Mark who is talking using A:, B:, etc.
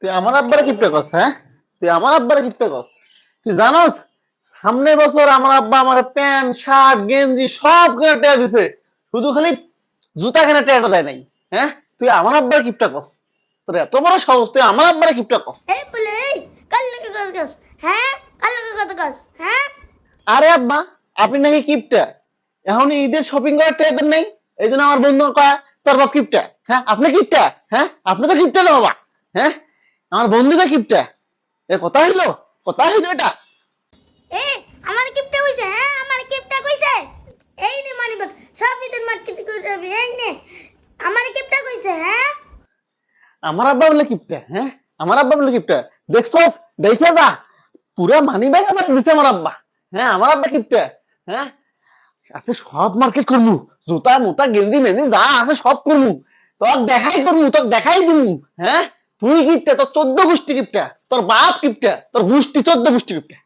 A: তুই আমার আব্বারে কিপটা কস, হ্যাঁ? তুই আমার আব্বারে কিপটা কস? তুই জানোস সামনের বছর আমার আব্বা আমার প্যান্ট শার্ট গেঞ্জি সব কিনে টেয়া দিছে, শুধু খালি জুতা কিনে টেয়াটা দেয় নাই। হ্যাঁ, তুই আমার আব্বারে কিপটা কস? তোর এত বড় সাহস, তুই আমার আব্বারে কিপটা কস?
B: এই বলে এই কাল লাগে কস কস হ্যাঁ কাল লাগে কত কস হ্যাঁ।
A: আরে আব্বা, আপনি নাকি কিপটা, এখন ঈদের শপিং করার টেয়া দেন নাই, এই জন্য আমার বন্ধু কয় তোর বাপ কিপটা। হ্যাঁ, আপনি কিপটা? হ্যাঁ, আপনি তো কিপটা না বাবা। হ্যাঁ, আমার বন্ধুটা কিপটা। এ কথা হইলো? কথা হইলো এটা?
B: এ আমার কিপটা কইছে হ্যাঁ আমার কিপটা কইছে। এই নে মানিবাগ সব ঈদের মার্কেটে করে যাবি এই নে আমার কিপটা কইছে হ্যাঁ।
A: আমার আব্বা বলে কিপটা? হ্যাঁ, আমার আব্বা বলে কিপটা? দেখছস? দেখে যা, পুরা মানি ব্যাগ আমার দিছে আমার আব্বা। হ্যাঁ, আমার আব্বা কিপটা। হ্যাঁ, আপনি সব মার্কেট করবো, জুতা মুতা গেঞ্জি মেঞ্জি যা আছে সব করবো, তোর দেখাই দিমু। হ্যাঁ, তুই কিপটা, তোর 14 গোষ্ঠী কিপটা, তোর বাপ কিপটা, তোর গোষ্ঠী 14 গোষ্ঠী কিপটা।